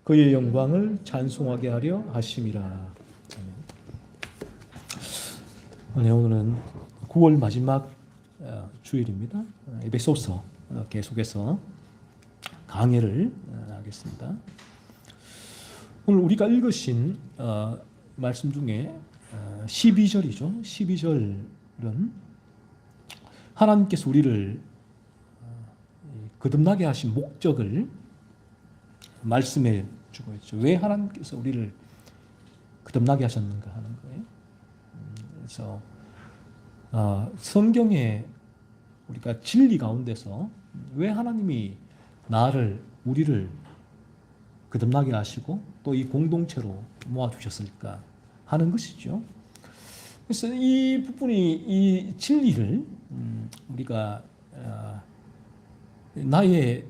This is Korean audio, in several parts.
그의 영광을 찬송하게 하려 하심이라. 네, 오늘은 9월 마지막 주일입니다. 에베소서 계속해서 강해를 하겠습니다. 오늘 우리가 읽으신 말씀 중에 12절이죠. 12절은 하나님께서 우리를 거듭나게 하신 목적을 말씀해 주고 있죠. 왜 하나님께서 우리를 거듭나게 하셨는가 하는 거예요. 그래서 성경에 우리가 진리 가운데서 왜 하나님이 우리를 거듭나게 하시고 또 이 공동체로 모아주셨을까 하는 것이죠. 그래서 이 부분이 이 진리를 우리가 나의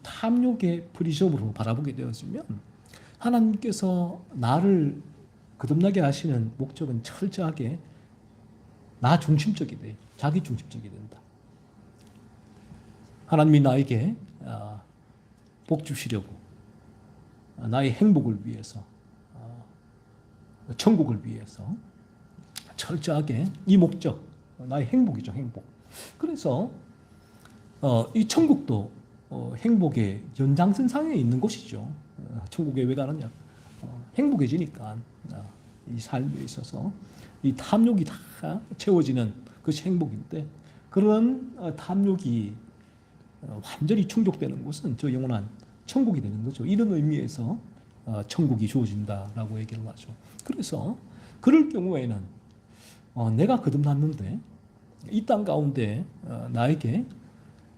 탐욕의 프리즘으로 바라보게 되어지면 하나님께서 나를 거듭나게 하시는 목적은 철저하게 나 중심적이 돼. 자기 중심적이 된다. 하나님이 나에게 복 주시려고 나의 행복을 위해서 천국을 위해서 철저하게 이 목적, 나의 행복이죠. 행복. 그래서 이 천국도 행복의 연장선상에 있는 곳이죠. 천국에 왜 가느냐? 행복해지니까 이 삶에 있어서 이 탐욕이 다 채워지는 것이 행복인데 그런 탐욕이 완전히 충족되는 곳은 저 영원한 천국이 되는 거죠. 이런 의미에서 천국이 주어진다라고 얘기를 하죠. 그래서 그럴 경우에는 내가 거듭났는데 이 땅 가운데 나에게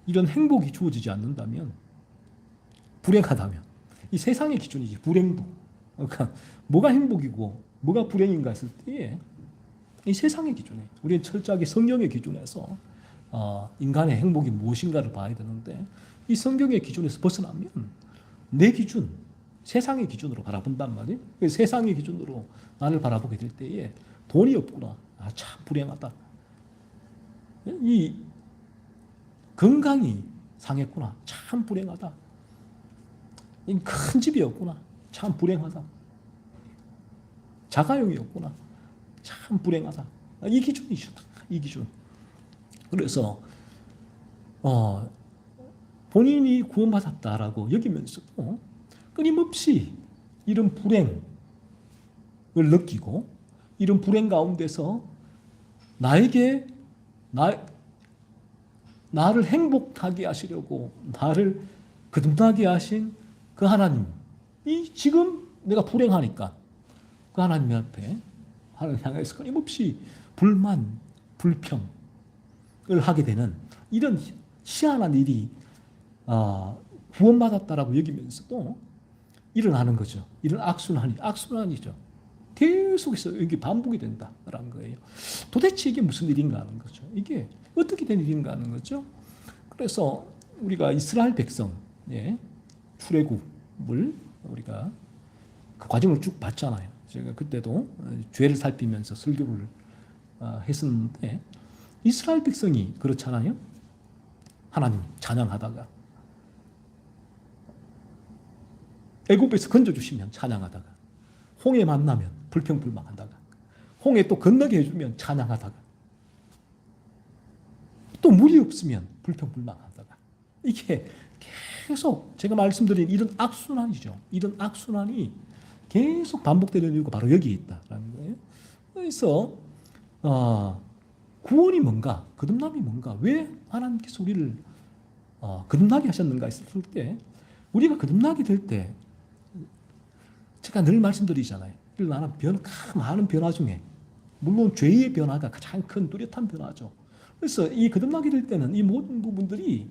이런 행복이 주어지지 않는다면 불행하다면 이 세상의 기준이지 불행도 그러니까 뭐가 행복이고 뭐가 불행인가 했을 때에 이 세상의 기준에 우리는 철저하게 성경의 기준에서 인간의 행복이 무엇인가를 봐야 되는데 이 성경의 기준에서 벗어나면 내 기준 세상의 기준으로 바라본단 말이에요. 세상의 기준으로 나를 바라보게 될 때에 돈이 없구나. 참 불행하다. 이 건강이 상했구나. 참 불행하다. 큰 집이 없구나. 참 불행하다. 자가용이 없구나. 참 불행하다. 이 기준이죠. 이 기준. 그래서 본인이 구원받았다라고 여기면서도 끊임없이 이런 불행을 느끼고 이런 불행 가운데서 나를 행복하게 하시려고 나를 거듭나게 하신 그 하나님 이 지금 내가 불행하니까 그 하나님 앞에 하나님 향해서 끊임없이 불만, 불평을 하게 되는 이런 희한한 일이 구원받았다라고 여기면서도 일어나는 거죠. 이런 악순환이죠. 계속해서 이게 반복이 된다라는 거예요. 도대체 이게 무슨 일인가 하는 거죠. 이게 어떻게 된 일인가 하는 거죠. 그래서 우리가 이스라엘 백성 출애굽을 우리가 그 과정을 쭉 봤잖아요. 제가 그때도 죄를 살피면서 설교를 했었는데 이스라엘 백성이 그렇잖아요. 하나님 찬양하다가 애굽에서 건져주시면 찬양하다가 홍해 만나면 불평불만하다가 홍해 또 건너게 해주면 찬양하다가 또 물이 없으면 불평불만하다가 이게 계속 제가 말씀드린 이런 악순환이죠. 이런 악순환이 계속 반복되는 이유가 바로 여기에 있다라는 거예요. 그래서 구원이 뭔가, 거듭남이 뭔가, 왜 하나님께서 우리를 거듭나게 하셨는가 했을 때 우리가 거듭나게 될 때 제가 늘 말씀드리잖아요. 일어나는 많은 변화 중에 물론 죄의 변화가 가장 큰 뚜렷한 변화죠. 그래서 이 거듭나게 될 때는 이 모든 부분들이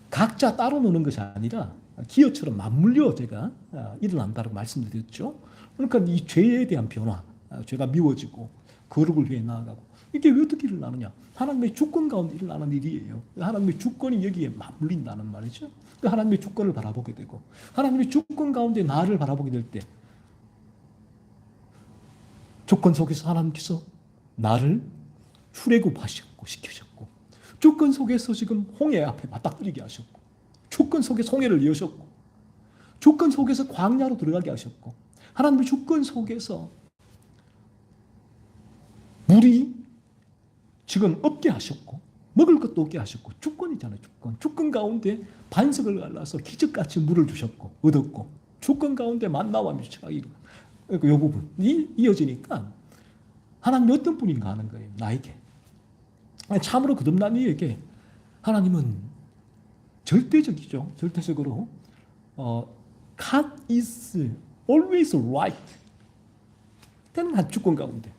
각자 따로 노는 것이 아니라 기어처럼 맞물려 제가 일어난다고 말씀드렸죠. 그러니까 이 죄에 대한 변화, 죄가 미워지고 거룩을 위해 나아가고 이게 왜 어떻게 일어나느냐? 하나님의 주권 가운데 일어나는 일이에요. 하나님의 주권이 여기에 맞물린다는 말이죠. 하나님의 주권을 바라보게 되고 하나님의 주권 가운데 나를 바라보게 될 때 조건 속에서 하나님께서 나를 출애굽하셨고 시키셨고 조건 속에서 지금 홍해 앞에 맞닥뜨리게 하셨고 조건 속에서 홍해를 여셨고 주권 속에서 광야로 들어가게 하셨고, 하나님의 주권 속에서 물이 지금 없게 하셨고, 먹을 것도 없게 하셨고, 주권이잖아요, 주권. 주권 가운데 반석을 갈라서 기적같이 물을 주셨고, 얻었고, 주권 가운데 만나와 밀치가 이 부분이 이어지니까 하나님이 어떤 분인가 하는 거예요, 나에게. 참으로 거듭난 이에게 하나님은 절대적이죠. 절대적으로 God is always right. 때는 한 주권 가운데.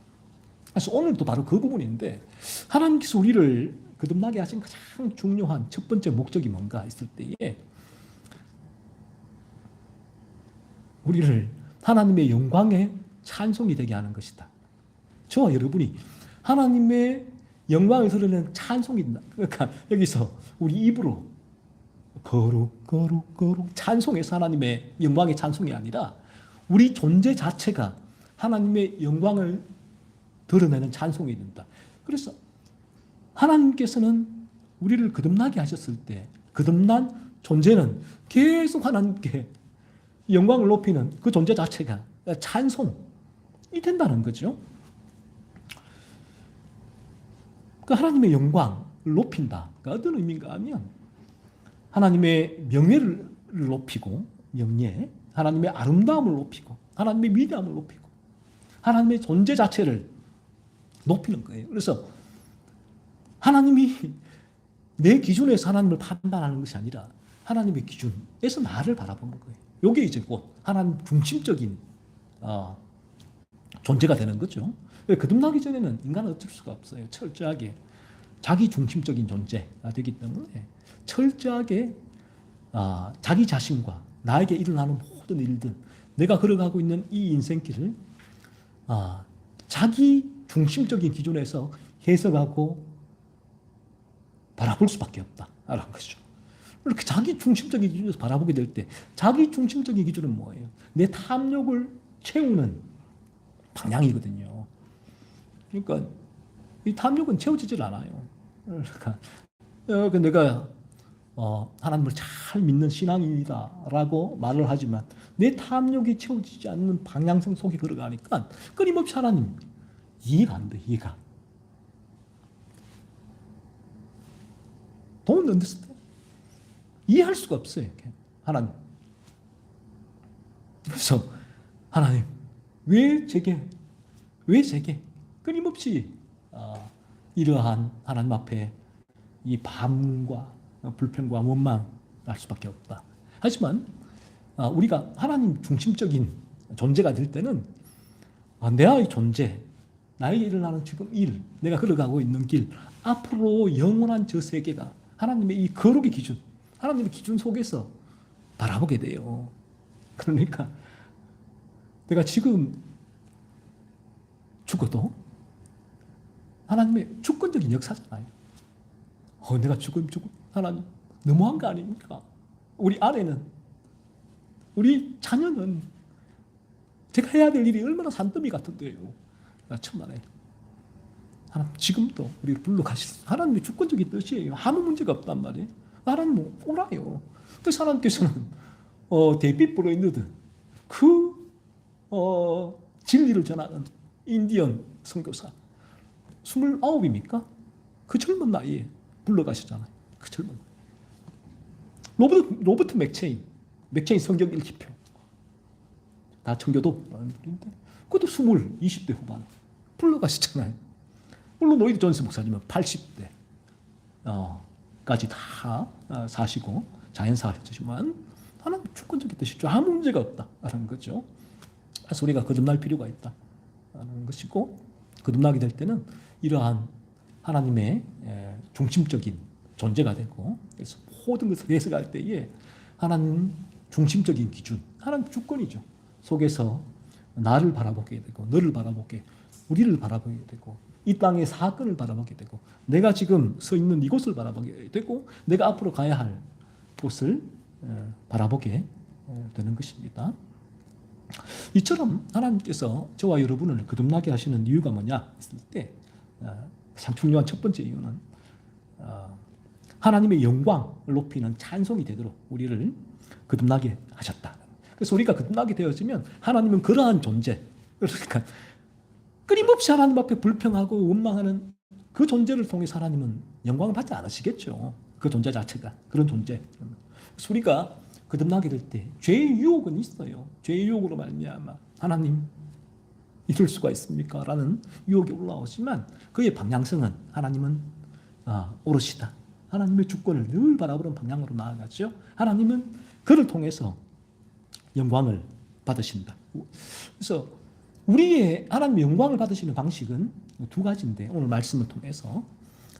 그래서 오늘도 바로 그 부분인데, 하나님께서 우리를 거듭나게 하신 가장 중요한 첫 번째 목적이 뭔가 했을 때에 우리를 하나님의 영광의 찬송이 되게 하는 것이다. 저와 여러분이 하나님의 영광을 드러내는 찬송이, 그러니까 여기서 우리 입으로 거룩 거룩 거룩 찬송해서 하나님의 영광의 찬송이 아니라 우리 존재 자체가 하나님의 영광을 드러내는 찬송이 된다. 그래서 하나님께서는 우리를 거듭나게 하셨을 때 거듭난 존재는 계속 하나님께 영광을 높이는 그 존재 자체가 찬송이 된다는 거죠. 그 하나님의 영광을 높인다. 그러니까 어떤 의미인가 하면 하나님의 명예를 높이고, 명예, 하나님의 아름다움을 높이고, 하나님의 위대함을 높이고, 하나님의 존재 자체를 높이는 거예요. 그래서 하나님이 내 기준에서 하나님을 판단하는 것이 아니라 하나님의 기준에서 나를 바라보는 거예요. 이게 이제 곧 하나님 중심적인 존재가 되는 거죠. 거듭나기 전에는 인간은 어쩔 수가 없어요. 철저하게 자기 중심적인 존재가 되기 때문에 철저하게 자기 자신과 나에게 일어나는 모든 일들, 내가 걸어가고 있는 이 인생길을 자기 중심적인 기준에서 해석하고 바라볼 수밖에 없다라는 것이죠. 이렇게 자기 중심적인 기준에서 바라보게 될 때 자기 중심적인 기준은 뭐예요? 내 탐욕을 채우는 방향이거든요. 그러니까 이 탐욕은 채워지질 않아요. 그러니까 내가 하나님을 잘 믿는 신앙인이다라고 말을 하지만 내 탐욕이 채워지지 않는 방향성 속에 걸어가니까 끊임없이 하나님 이해가 안 돼. 이해가. Don't understand. 이해할 수가 없어요. 하나님. 그래서 하나님 왜 제게 끊임없이 이러한 하나님 앞에 이 반문과 불평과 원망 날 수밖에 없다. 하지만 우리가 하나님 중심적인 존재가 될 때는 내의 존재, 나에게 일어나는 지금 일, 내가 걸어가고 있는 길, 앞으로 영원한 저 세계가 하나님의 이 거룩의 기준, 하나님의 기준 속에서 바라보게 돼요. 그러니까 내가 지금 죽어도 하나님의 주권적인 역사잖아요. 내가 지금 하나님 너무한 거 아닙니까? 우리 아내는, 우리 자녀는 제가 해야 될 일이 얼마나 산더미 같은데요. 천만에 하나님 지금도 우리를 불러가시는 하나님의 주권적인 뜻이에요. 아무 문제가 없단 말이에요. 하나님 오라요. 그래서 하나님께서는 데이빗 브로이너드 그 진리를 전하는 인디언 선교사 29입니까? 그 젊은 나이에 불러가시잖아요. 그 젊은 로버트 맥체인 성경 1기표 다 청교도 그것도 20대 후반 불러가시잖아요. 물론 로이드 존스 목사님은 80대 까지 다 사시고 자연사하셨지만 하나님 주권적인 뜻이죠. 아무 문제가 없다라는 거죠. 그래서 우리가 거듭날 필요가 있다라는 것이고, 거듭나게 될 때는 이러한 하나님의 중심적인 존재가 되고, 그래서 모든 것을 해석할 때에 하나님 중심적인 기준, 하나님 주권이죠. 속에서 나를 바라보게 되고, 너를 바라보게, 우리를 바라보게 되고, 이 땅의 사건을 바라보게 되고, 내가 지금 서 있는 이곳을 바라보게 되고, 내가 앞으로 가야 할 곳을 바라보게 되는 것입니다. 이처럼 하나님께서 저와 여러분을 거듭나게 하시는 이유가 뭐냐 했을 때 참 중요한 첫 번째 이유는 하나님의 영광을 높이는 찬송이 되도록 우리를 거듭나게 하셨다. 그래서 우리가 거듭나게 되어지면 하나님은 그러한 존재, 그러니까 끊임없이 하나님 앞에 불평하고 원망하는 그 존재를 통해서 하나님은 영광을 받지 않으시겠죠. 그 존재 자체가 그런 존재. 그래서 우리가 거듭나게 될 때 죄의 유혹은 있어요. 죄의 유혹으로 말미암아 하나님 이럴 수가 있습니까? 라는 유혹이 올라오지만 그의 방향성은 하나님은 오롯이다. 하나님의 주권을 늘 바라보는 방향으로 나아가죠. 하나님은 그를 통해서 영광을 받으신다. 그래서 우리의 하나님의 영광을 받으시는 방식은 두 가지인데 오늘 말씀을 통해서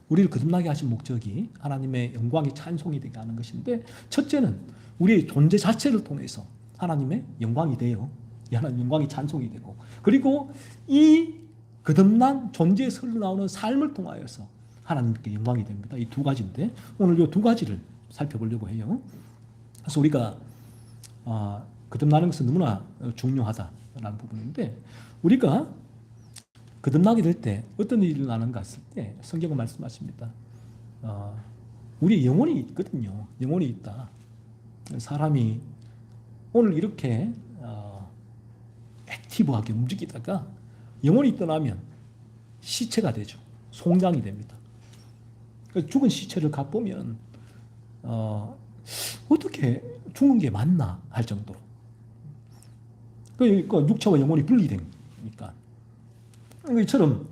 우리를 거듭나게 하신 목적이 하나님의 영광이 찬송이 되게 하는 것인데 첫째는 우리의 존재 자체를 통해서 하나님의 영광이 되어 하나님 영광이 찬송이 되고 그리고 이 거듭난 존재에서 흘러나오는 삶을 통하여서 하나님께 영광이 됩니다. 이 두 가지인데 오늘 이 두 가지를 살펴보려고 해요. 그래서 우리가 거듭나는 것은 너무나 중요하다라는 부분인데 우리가 거듭나게 될 때 어떤 일이 일어나는가 했을 때 성경은 말씀하십니다. 우리의 영혼이 있거든요. 영혼이 있다. 사람이 오늘 이렇게 액티브하게 움직이다가 영혼이 떠나면 시체가 되죠. 송장이 됩니다. 죽은 시체를 가보면 어떻게 죽은 게 맞나 할 정도로 그러니까 육체와 영혼이 분리되니까 이처럼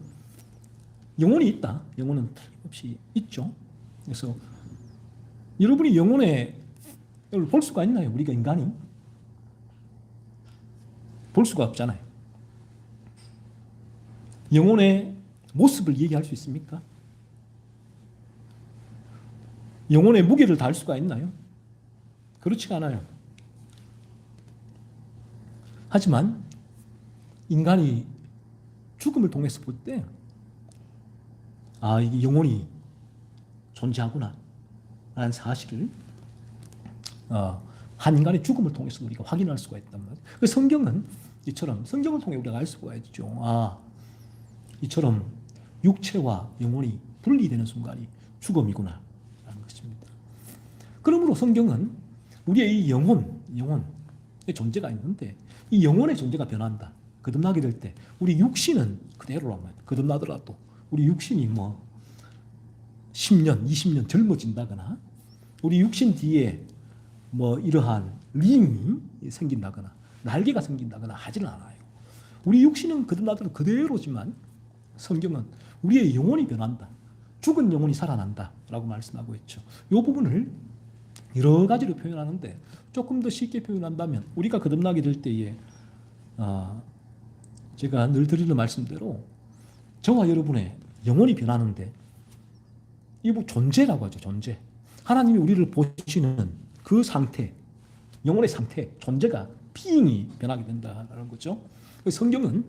영혼이 있다. 영혼은 틀림없이 있죠. 그래서 여러분이 영혼에 볼 수가 있나요? 우리가 인간이 볼 수가 없잖아요. 영혼의 모습을 얘기할 수 있습니까? 영혼의 무게를 다할 수가 있나요? 그렇지가 않아요. 하지만 인간이 죽음을 통해서 볼 때 이게 영혼이 존재하구나 라는 사실을 한 인간의 죽음을 통해서 우리가 확인할 수가 있단 말이에요. 그 성경은 이처럼 성경을 통해 우리가 알 수가 있죠. 이처럼 육체와 영혼이 분리되는 순간이 죽음이구나 라는 것입니다. 그러므로 성경은 우리의 이 영혼의 존재가 있는데 이 영혼의 존재가 변한다. 거듭나게 될 때 우리 육신은 그대로란 말이에요. 거듭나더라도 우리 육신이 10년, 20년 젊어진다거나 우리 육신 뒤에 이러한 링이 생긴다거나 날개가 생긴다거나 하지는 않아요. 우리 육신은 거듭나더라도 그대로지만 성경은 우리의 영혼이 변한다. 죽은 영혼이 살아난다 라고 말씀하고 있죠. 이 부분을 여러 가지로 표현하는데 조금 더 쉽게 표현한다면 우리가 거듭나게 될 때에 제가 늘 드리는 말씀대로 저와 여러분의 영혼이 변하는데 이 존재라고 하죠. 존재. 하나님이 우리를 보시는 그 상태, 영혼의 상태, 존재가 비잉이 변하게 된다는 거죠. 성경은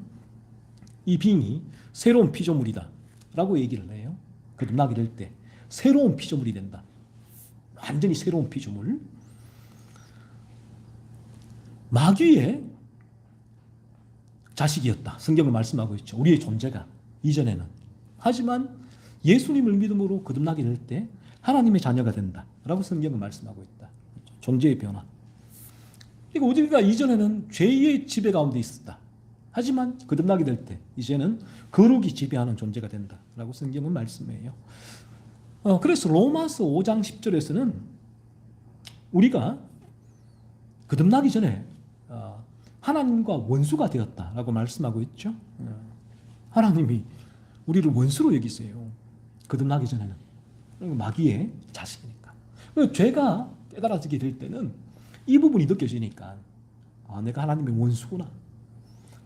이 비잉이 새로운 피조물이다 라고 얘기를 해요. 거듭나게 될 때 새로운 피조물이 된다. 완전히 새로운 피조물. 마귀의 자식이었다. 성경은 말씀하고 있죠. 우리의 존재가 이전에는. 하지만 예수님을 믿음으로 거듭나게 될 때 하나님의 자녀가 된다 라고 성경은 말씀하고 있다. 존재의 변화. 그러니까 우리가 이전에는 죄의 지배 가운데 있었다. 하지만 거듭나게 될 때 이제는 거룩이 지배하는 존재가 된다 라고 성경은 말씀해요. 그래서 로마서 5장 10절에서는 우리가 거듭나기 전에 하나님과 원수가 되었다라고 말씀하고 있죠. 하나님이 우리를 원수로 여기세요. 거듭나기 전에는. 마귀의 자식이니까. 죄가 깨달아지게 될 때는 이 부분이 느껴지니까 내가 하나님의 원수구나.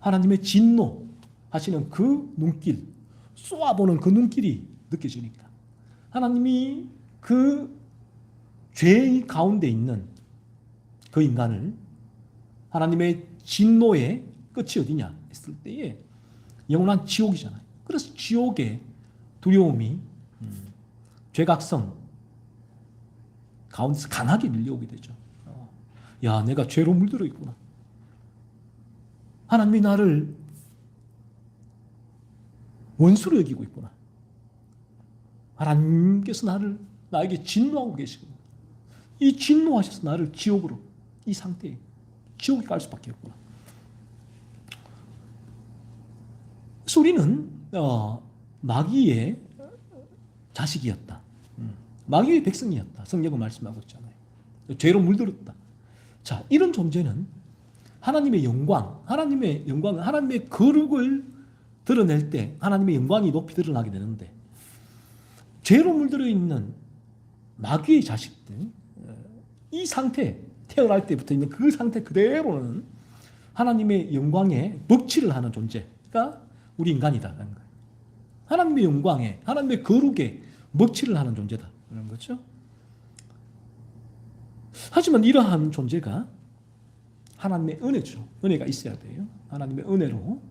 하나님의 진노하시는 그 눈길, 쏘아보는 그 눈길이 느껴지니까 하나님이 그 죄의 가운데 있는 그 인간을 하나님의 진노의 끝이 어디냐 했을 때에 영원한 지옥이잖아요. 그래서 지옥의 두려움이 죄각성 가운데서 강하게 밀려오게 되죠. 야, 내가 죄로 물들어 있구나. 하나님이 나를 원수로 여기고 있구나. 하나님께서 나에게 진노하고 계시고 이 진노하셔서 나를 지옥으로 이 상태에 지옥에 갈 수밖에 없구나. 수리는 마귀의 자식이었다. 마귀의 백성이었다. 성경은 말씀하고 있잖아요. 죄로 물들었다. 자, 이런 존재는 하나님의 영광, 하나님의 거룩을 드러낼 때 하나님의 영광이 높이 드러나게 되는데, 죄로 물들어 있는 마귀의 자식들, 이 상태, 태어날 때부터 있는 그 상태 그대로는 하나님의 영광에 먹칠을 하는 존재가 우리 인간이다라는 거예요. 하나님의 영광에, 하나님의 거룩에 먹칠을 하는 존재다. 그런 거죠. 하지만 이러한 존재가 하나님의 은혜죠. 은혜가 있어야 돼요. 하나님의 은혜로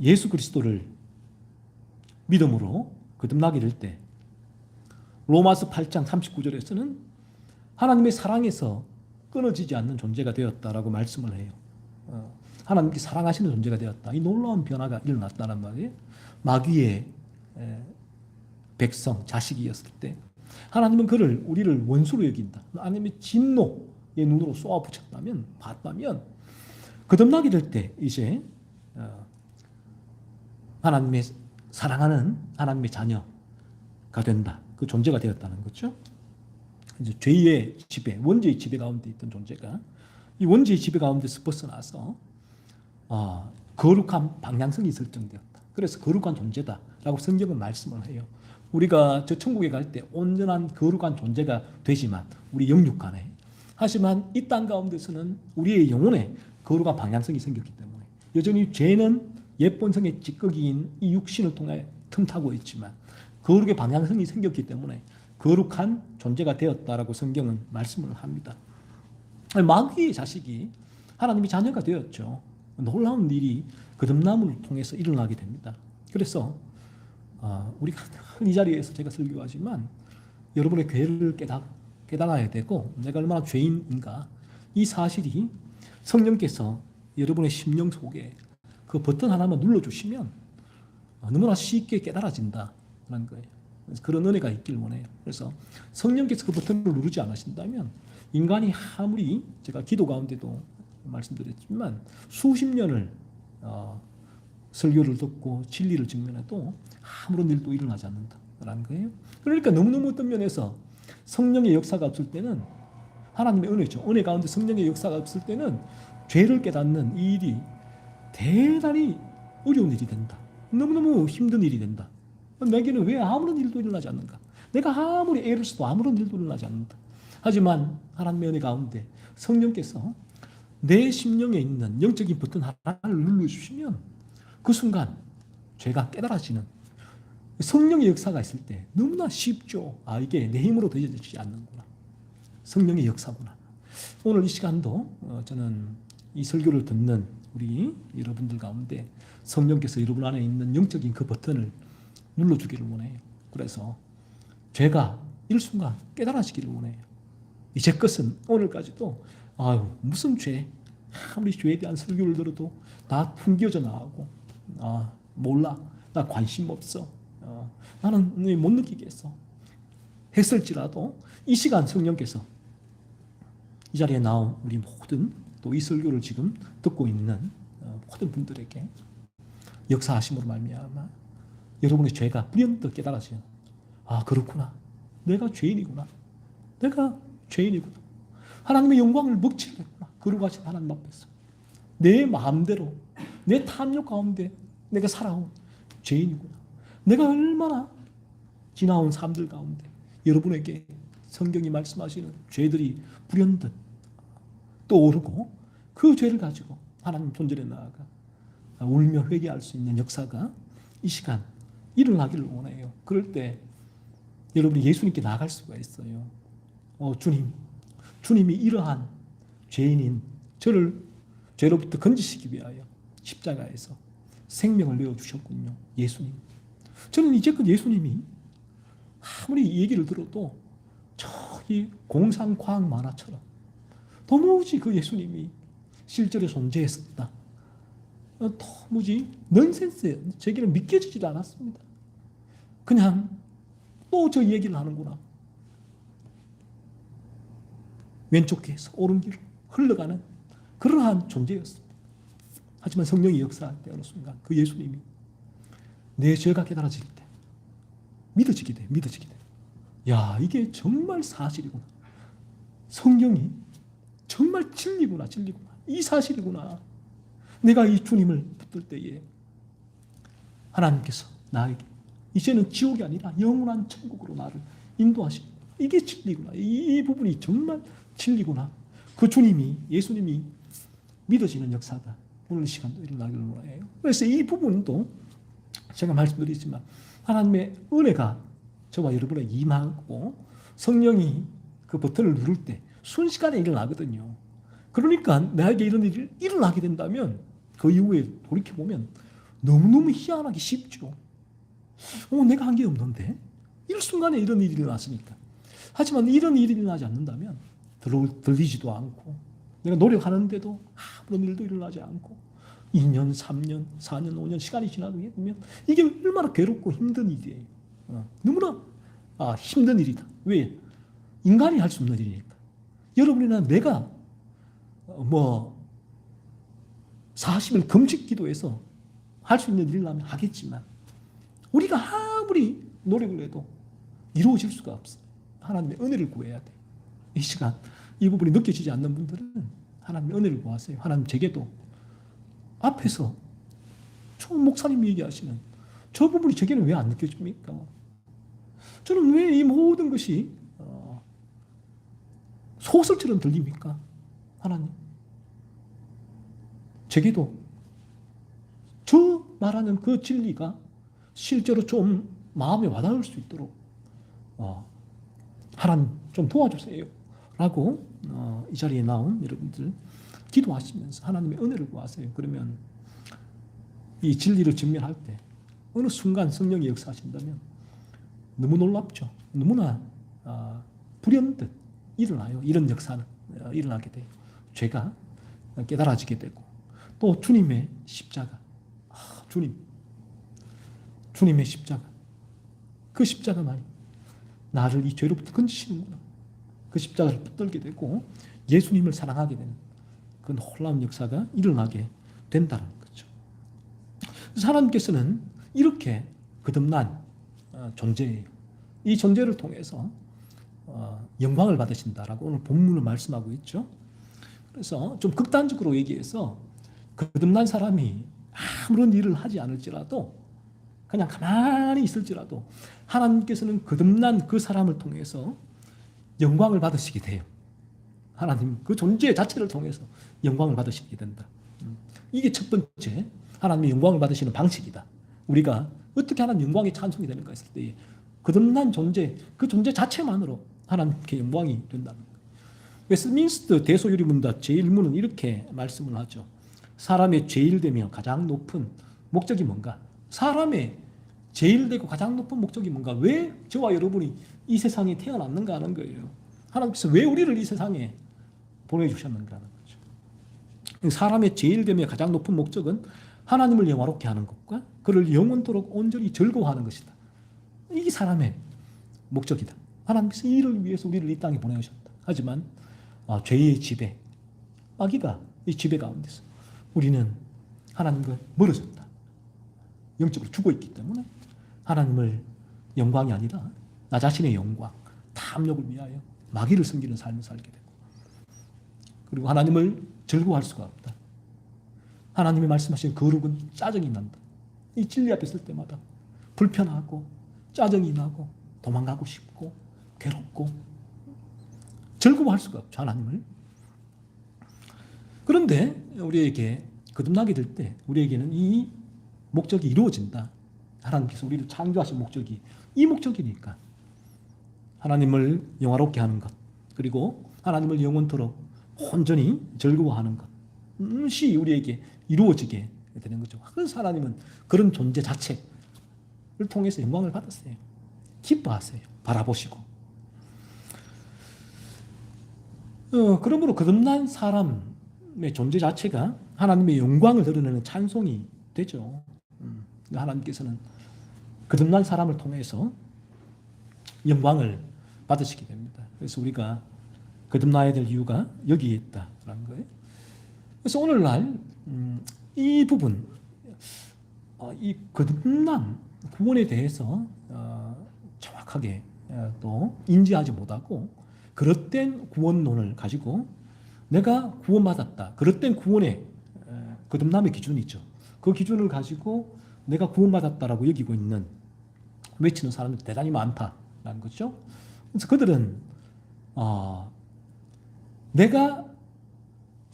예수 그리스도를 믿음으로 거듭나게 될 때, 로마서 8장 39절에서는 하나님의 사랑에서 끊어지지 않는 존재가 되었다라고 말씀을 해요. 하나님께 사랑하시는 존재가 되었다. 이 놀라운 변화가 일어났다는 말이에요. 마귀의 백성, 자식이었을 때 하나님은 우리를 원수로 여긴다. 하나님의 진노의 눈으로 쏘아붙였다면, 봤다면, 거듭나게 될 때 이제 하나님의 사랑하는 하나님의 자녀가 된다. 그 존재가 되었다는 거죠. 이제 죄의 지배, 원죄의 지배 가운데 있던 존재가 이 원죄의 지배 가운데서 벗어나서 거룩한 방향성이 설정되었다. 그래서 거룩한 존재다라고 성경은 말씀을 해요. 우리가 저 천국에 갈 때 온전한 거룩한 존재가 되지만 우리 영육 간에, 하지만 이 땅 가운데서는 우리의 영혼에 거룩한 방향성이 생겼기 때문에 여전히 죄는 옛본성의 찌꺼기인 이 육신을 통해 틈타고 있지만 거룩의 방향성이 생겼기 때문에 거룩한 존재가 되었다라고 성경은 말씀을 합니다. 마귀의 자식이 하나님의 자녀가 되었죠. 놀라운 일이 거듭남을 통해서 일어나게 됩니다. 그래서 우리가 이 자리에서 제가 설교하지만 여러분의 죄를 깨달아야 되고, 내가 얼마나 죄인인가, 이 사실이 성령께서 여러분의 심령 속에 그 버튼 하나만 눌러주시면 너무나 쉽게 깨달아진다는 거예요. 그래서 그런 은혜가 있길 원해요. 그래서 성령께서 그 버튼을 누르지 않으신다면 인간이 아무리, 제가 기도 가운데도 말씀드렸지만 수십 년을 설교를 듣고 진리를 증명해도 아무런 일도 일어나지 않는다라는 거예요. 그러니까 너무너무 어떤 면에서 성령의 역사가 없을 때는, 하나님의 은혜죠. 은혜 가운데 성령의 역사가 없을 때는 죄를 깨닫는 이 일이 대단히 어려운 일이 된다. 너무너무 힘든 일이 된다. 내게는 왜 아무런 일도 일어나지 않는가? 내가 아무리 애를 써도 아무런 일도 일어나지 않는다. 하지만 하나님의 은혜 가운데 성령께서 내 심령에 있는 영적인 버튼 하나를 눌러주시면 그 순간 죄가 깨달아지는 성령의 역사가 있을 때 너무나 쉽죠. 이게 내 힘으로 되어지지 않는구나. 성령의 역사구나. 오늘 이 시간도 저는 이 설교를 듣는 우리 여러분들 가운데 성령께서 여러분 안에 있는 영적인 그 버튼을 눌러주기를 원해요. 그래서 죄가 일순간 깨달아지기를 원해요. 이제 것은 오늘까지도 무슨 죄, 아무리 죄에 대한 설교를 들어도 다 풍겨져 나가고, 몰라, 나 관심 없어, 나는 못 느끼겠어 했을지라도 이 시간 성령께서 이 자리에 나온 우리 모든, 또 이 설교를 지금 듣고 있는 모든 분들에게 역사하심으로 말미암아 여러분의 죄가 불현듯 깨달아지는, 그렇구나, 내가 죄인이구나, 하나님의 영광을 먹칠했구나, 거룩하신 하나님 앞에서 내 마음대로 내 탐욕 가운데 내가 살아온 죄인이구나, 내가 얼마나 지나온 삶들 가운데 여러분에게 성경이 말씀하시는 죄들이 불현듯 떠오르고 그 죄를 가지고 하나님 존전에 나아가 울며 회개할 수 있는 역사가 이 시간 일어나기를 원해요. 그럴 때 여러분이 예수님께 나아갈 수가 있어요. 주님이 이러한 죄인인 저를 죄로부터 건지시기 위하여 십자가에서 생명을 내어주셨군요. 예수님. 저는 이제껏 예수님이 아무리 이 얘기를 들어도 저기 공상과학 만화처럼 도무지 그 예수님이 실제로 존재했었다, 도무지 넌센스예요. 제게는 믿겨지질 않았습니다. 그냥 또 저 얘기를 하는구나. 왼쪽 귀에서 오른귀로 흘러가는 그러한 존재였습니다. 하지만 성령이 역사할 때 어느 순간 그 예수님이 내 죄가 깨달아질 때 믿어지게 돼. 야, 이게 정말 사실이구나. 성경이 정말 진리구나. 이 사실이구나. 내가 이 주님을 붙들 때에 하나님께서 나에게 이제는 지옥이 아니라 영원한 천국으로 나를 인도하시고, 이게 진리구나. 이 부분이 정말 진리구나. 그 주님이, 예수님이 믿어지는 역사가 오늘 시간도 일어나기를 원해요. 그래서 이 부분도 제가 말씀드리지만 하나님의 은혜가 저와 여러분에 임하고 성령이 그 버튼을 누를 때 순식간에 일어나거든요. 그러니까 나에게 이런 일이 일어나게 된다면 그 이후에 돌이켜보면 너무너무 희한하기 쉽죠. 내가 한 게 없는데? 일순간에 이런 일이 일어났으니까. 하지만 이런 일이 일어나지 않는다면 들리지도 않고 내가 노력하는데도 아무런 일도 일어나지 않고 2년, 3년, 4년, 5년 시간이 지나게 되면 이게 얼마나 괴롭고 힘든 일이에요. 너무나 힘든 일이다. 왜? 인간이 할 수 없는 일이니까. 여러분이나 내가 40일 금식 기도해서 할 수 있는 일이라면 하겠지만 우리가 아무리 노력을 해도 이루어질 수가 없어요. 하나님의 은혜를 구해야 돼요. 이 시간 이 부분이 느껴지지 않는 분들은 하나님의 은혜를 구하세요. 하나님, 제게도 앞에서 저 목사님이 얘기하시는 저 부분이 제게는 왜 안 느껴집니까? 저는 왜 이 모든 것이 소설처럼 들립니까? 하나님, 제게도 저 말하는 그 진리가 실제로 좀 마음에 와닿을 수 있도록 하나님 좀 도와주세요 라고 이 자리에 나온 여러분들 기도하시면서 하나님의 은혜를 구하세요. 그러면 이 진리를 직면할 때 어느 순간 성령이 역사하신다면 너무 놀랍죠. 너무나 불현듯 일어나요. 이런 역사는 일어나게 돼요. 죄가 깨달아지게 되고 또 주님의 십자가, 주님의 십자가, 그 십자가만이 나를 이 죄로부터 건지시는구나. 그 십자가를 붙들게 되고 예수님을 사랑하게 되는 그 놀라운 역사가 일어나게 된다는 거죠. 그래서 하나님께서는 이렇게 거듭난 존재예요. 이 존재를 통해서 영광을 받으신다라고 오늘 본문을 말씀하고 있죠. 그래서 좀 극단적으로 얘기해서 거듭난 사람이 아무런 일을 하지 않을지라도 그냥 가만히 있을지라도 하나님께서는 거듭난 그 사람을 통해서 영광을 받으시게 돼요. 하나님 그 존재 자체를 통해서 영광을 받으시게 된다. 이게 첫 번째 하나님의 영광을 받으시는 방식이다. 우리가 어떻게 하나님 영광이 찬송이 되는가 했을 때 거듭난 존재, 그 존재 자체만으로 하나님께 영광이 된다는 거예요. 웨스트민스터 대소유리문답 제1문은 이렇게 말씀을 하죠. 사람의 제일되며 가장 높은 목적이 뭔가? 사람의 제일되고 가장 높은 목적이 뭔가? 왜 저와 여러분이 이 세상에 태어났는가 하는 거예요. 하나님께서 왜 우리를 이 세상에 보내주셨는가 하는 거죠. 사람의 제일되며 가장 높은 목적은 하나님을 영화롭게 하는 것과 그를 영원토록 온전히 즐거워하는 것이다. 이게 사람의 목적이다. 하나님께서 이를 위해서 우리를 이 땅에 보내셨다. 하지만 죄의 지배, 마귀가 이 지배 가운데서 우리는 하나님과 멀어졌다. 영적으로 죽어있기 때문에 하나님을 영광이 아니라 나 자신의 영광, 탐욕을 위하여 마귀를 섬기는 삶을 살게 되고 그리고 하나님을 즐거워할 수가 없다. 하나님이 말씀하신 거룩은 짜증이 난다. 이 진리 앞에 설 때마다 불편하고 짜증이 나고 도망가고 싶고 괴롭고 즐거워할 수가 없죠. 하나님을. 그런데 우리에게 거듭나게 될 때 우리에게는 이 목적이 이루어진다. 하나님께서 우리를 창조하신 목적이 이 목적이니까 하나님을 영화롭게 하는 것 그리고 하나님을 영원토록 온전히 즐거워하는 것이 우리에게 이루어지게 되는 거죠. 그래서 하나님은 그런 존재 자체를 통해서 영광을 받았어요. 기뻐하세요. 바라보시고. 그러므로 거듭난 사람의 존재 자체가 하나님의 영광을 드러내는 찬송이 되죠. 하나님께서는 거듭난 사람을 통해서 영광을 받으시게 됩니다. 그래서 우리가 거듭나야 될 이유가 여기에 있다라는 거예요. 그래서 오늘날 이 부분, 이 거듭난 구원에 대해서 정확하게 또 인지하지 못하고 그릇된 구원론을 가지고 내가 구원받았다. 그릇된 구원의 거듭남의 기준이 있죠. 그 기준을 가지고 내가 구원받았다라고 여기고 있는 외치는 사람들이 대단히 많다라는 거죠. 그래서 그들은 내가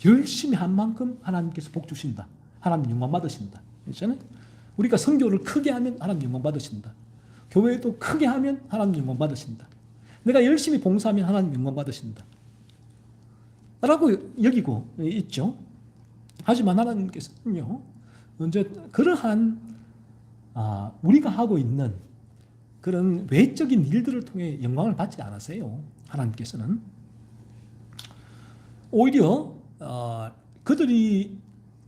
열심히 한 만큼 하나님께서 복 주신다. 하나님 영광 받으신다. 그렇잖아요. 우리가 선교를 크게 하면 하나님 영광 받으신다. 교회도 크게 하면 하나님 영광 받으신다. 내가 열심히 봉사하면 하나님 영광 받으신다. 라고 여기고 있죠. 하지만 하나님께서는요, 먼저 그러한 우리가 하고 있는 그런 외적인 일들을 통해 영광을 받지 않으세요. 하나님께서는 오히려 그들이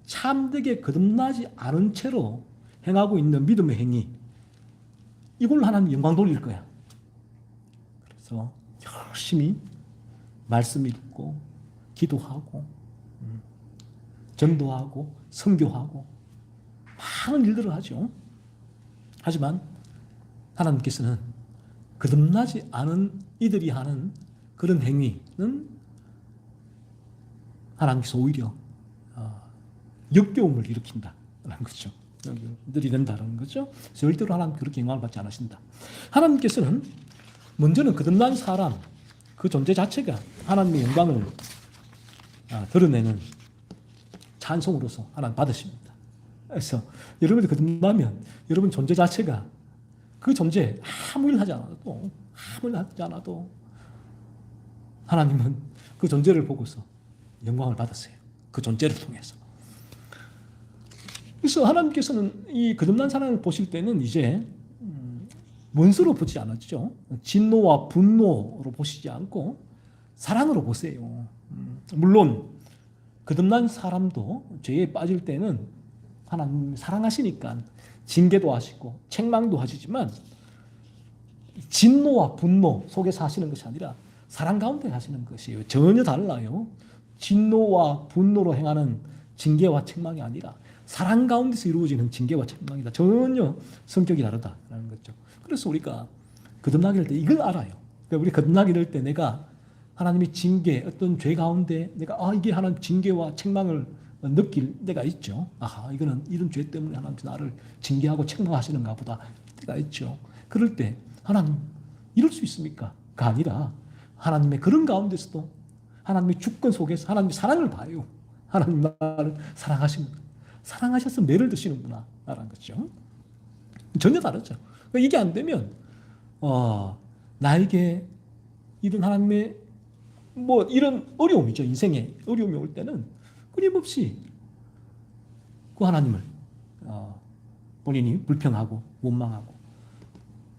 참되게 거듭나지 않은 채로 행하고 있는 믿음의 행위, 이걸로 하나님 영광 돌릴 거야. 그래서 열심히 말씀 읽고 기도하고 전도하고 선교하고 많은 일들을 하죠. 하지만 하나님께서는 거듭나지 않은 이들이 하는 그런 행위는 하나님께서 오히려 역겨움을 일으킨다라는 거죠. 들이댄다는 거죠. 절대로 하나님 그렇게 영광을 받지 않으신다. 하나님께서는 먼저는 거듭난 사람, 그 존재 자체가 하나님의 영광을 드러내는 찬송으로서 하나님 받으십니다. 그래서 여러분이 거듭나면 여러분 존재 자체가 그 존재 아무 일 하지 않아도 하나님은 그 존재를 보고서 영광을 받으세요. 그 존재를 통해서. 그래서 하나님께서는 이 거듭난 사람을 보실 때는 이제 원수로 보지 않았죠. 진노와 분노로 보시지 않고 사랑으로 보세요. 물론 거듭난 사람도 죄에 빠질 때는 하나님 사랑하시니까 징계도 하시고 책망도 하시지만 진노와 분노 속에서 하시는 것이 아니라 사랑 가운데 하시는 것이에요. 전혀 달라요. 진노와 분노로 행하는 징계와 책망이 아니라 사랑 가운데서 이루어지는 징계와 책망이다. 전혀 성격이 다르다라는 거죠. 그래서 우리가 거듭나게 될 때 이걸 알아요. 그러니까 우리 거듭나게 될 때 내가 하나님의 징계, 어떤 죄 가운데 내가 이게 하나님 징계와 책망을 느낄 때가 있죠. 이거는 이런 죄 때문에 하나님께서 나를 징계하고 책망하시는가 보다. 때가 있죠. 그럴 때 하나님 이럴 수 있습니까? 가 아니라 하나님의 그런 가운데서도 하나님의 주권 속에서 하나님의 사랑을 봐요. 하나님 나를 사랑하셔서 매를 드시는구나 라는 거죠. 전혀 다르죠. 그러니까 이게 안 되면 나에게 이런 하나님의 이런 어려움이죠. 인생에 어려움이 올 때는 끊임없이 그 하나님을 본인이 불평하고 원망하고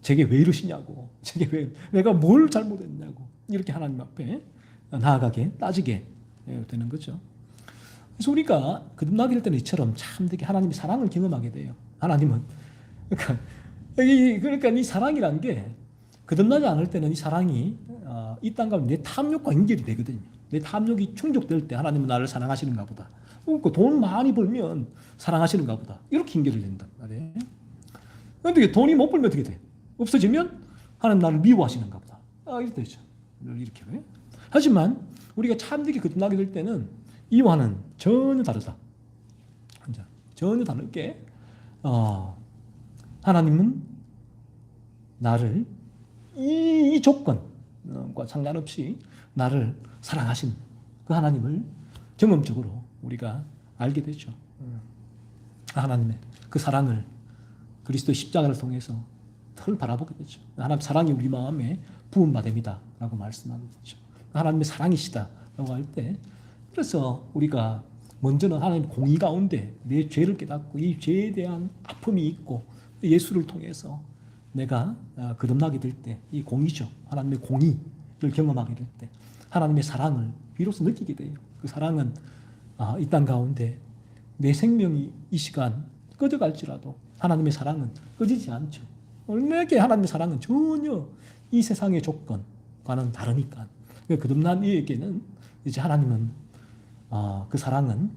제게 왜 이러시냐고, 제게 왜 내가 뭘 잘못했냐고 이렇게 하나님 앞에 나아가게 따지게 되는 거죠. 그래서 우리가 거듭나게 될 때는 이처럼 참되게 하나님의 사랑을 경험하게 돼요. 하나님은 그러니까 이 사랑이란 게 거듭나지 않을 때는 이 사랑이 이 땅 가운데 내 탐욕과 연결이 되거든요. 내 탐욕이 충족될 때 하나님은 나를 사랑하시는가 보다. 그러니까 돈 많이 벌면 사랑하시는가 보다. 이렇게 연결이 된단 말이에요. 그런데 돈이 못 벌면 어떻게 돼? 없어지면 하나님 나를 미워하시는가 보다. 이렇게 되죠. 이렇게. 하지만 우리가 참되게 거듭나게 될 때는 이와는 전혀 다르다. 전혀 다르게 하나님은 나를 이 조건과 상관없이 나를 사랑하신 그 하나님을 경험적으로 우리가 알게 되죠. 하나님의 그 사랑을 그리스도의 십자가를 통해서 덜 바라보게 되죠. 하나님 사랑이 우리 마음에 부음받음이다 라고 말씀하는 거죠. 하나님의 사랑이시다라고 할 때 그래서 우리가 먼저는 하나님 공의 가운데 내 죄를 깨닫고 이 죄에 대한 아픔이 있고 예수를 통해서 내가 거듭나게 될 때 이 공의죠. 하나님의 공의를 경험하게 될 때 하나님의 사랑을 비로소 느끼게 돼요. 그 사랑은 이 땅 가운데 내 생명이 이 시간 꺼져갈지라도 하나님의 사랑은 꺼지지 않죠. 내게 하나님의 사랑은 전혀 이 세상의 조건과는 다르니까. 거듭난 이에게는 이제 하나님은 그 사랑은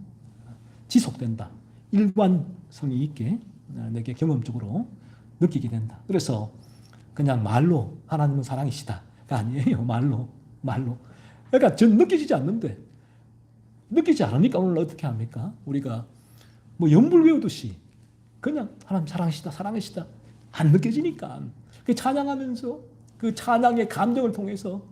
지속된다. 일관성이 있게 내게 경험적으로 느끼게 된다. 그래서 그냥 말로 하나님은 사랑이시다가 아니에요. 말로. 그러니까 전 느껴지지 않는데, 느끼지 않으니까 오늘 어떻게 합니까? 우리가 뭐 연불 외우듯이 그냥 하나님 사랑이시다 안 느껴지니까 그 찬양하면서 그 찬양의 감정을 통해서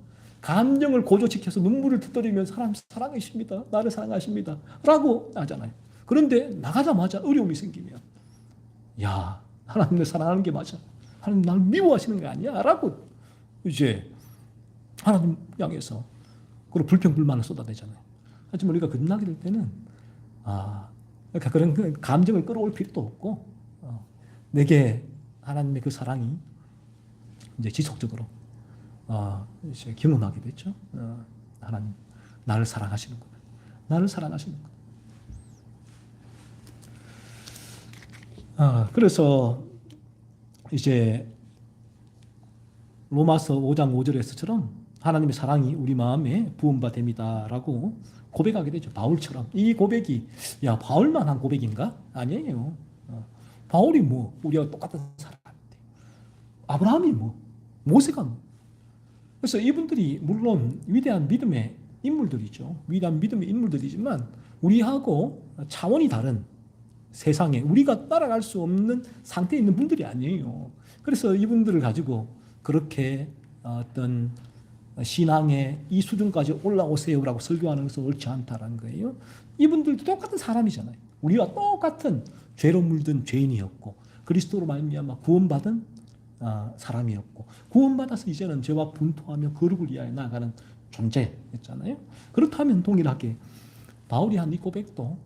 감정을 고조시켜서 눈물을 터뜨리면서 하나님 사랑하십니다. 나를 사랑하십니다. 라고 하잖아요. 그런데 나가자마자 어려움이 생기면 야, 하나님을 사랑하는 게 맞아. 하나님 나를 미워하시는 게 아니야. 라고 이제 하나님 향해서 그리고 불평불만을 쏟아내잖아요. 하지만 우리가 거듭나게 될 때는 그러니까 그런 감정을 끌어올 필요도 없고 내게 하나님의 그 사랑이 이제 지속적으로 이제 경험하게 됐죠. 하나님 나를 사랑하시는구나. 나를 사랑하시는구나. 그래서 이제 로마서 5장 5절에서처럼 하나님의 사랑이 우리 마음에 부음받음이다라고 고백하게 되죠. 바울처럼. 이 고백이 야 바울만 한 고백인가? 아니에요. 바울이 뭐 우리와 똑같은 사람인데 아브라함이 뭐 모세가 뭐. 그래서 이분들이 물론 위대한 믿음의 인물들이죠. 위대한 믿음의 인물들이지만 우리하고 차원이 다른 세상에 우리가 따라갈 수 없는 상태에 있는 분들이 아니에요. 그래서 이분들을 가지고 그렇게 어떤 신앙의 이 수준까지 올라오세요라고 설교하는 것은 옳지 않다라는 거예요. 이분들도 똑같은 사람이잖아요. 우리와 똑같은 죄로 물든 죄인이었고 그리스도로 말미암아 구원받은 사람이었고 구원받아서 이제는 죄와 분투하며 거룩을 위하여 나아가는 존재였잖아요. 그렇다면 동일하게 바울이 한 이 고백도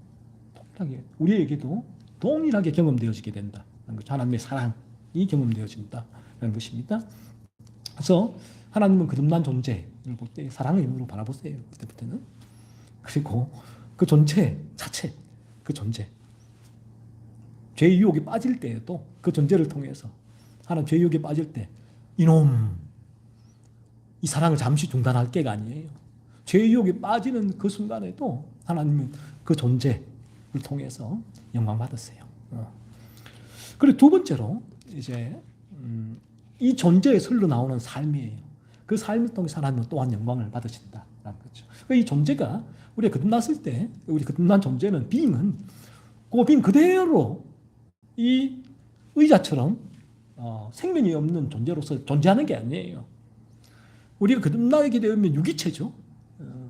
동일하게 우리에게도 동일하게 경험되어지게 된다. 하나님의 사랑이 경험되어진다는 것입니다. 그래서 하나님은 거듭난 존재를 볼 때 사랑의 눈으로 바라보세요. 그때부터는. 그리고 그 존재 자체, 그 존재. 죄의 유혹에 빠질 때에도 그 존재를 통해서 하나님 죄의 유혹에 빠질 때 이놈 이 사랑을 잠시 중단할 게가 아니에요. 죄의 유혹에 빠지는 그 순간에도 하나님은 그 존재를 통해서 영광 받으세요. 그리고 두 번째로 이제 이 존재에 흘러나오는 삶이에요. 그 삶을 통해서 하나님은 또한 영광을 받으신다라는 거죠. 이 존재가 우리가 거듭났을 때 우리 거듭난 존재는 빙은 그 빙 그대로 이 의자처럼 생명이 없는 존재로서 존재하는 게 아니에요. 우리가 거듭나게 되면 유기체죠.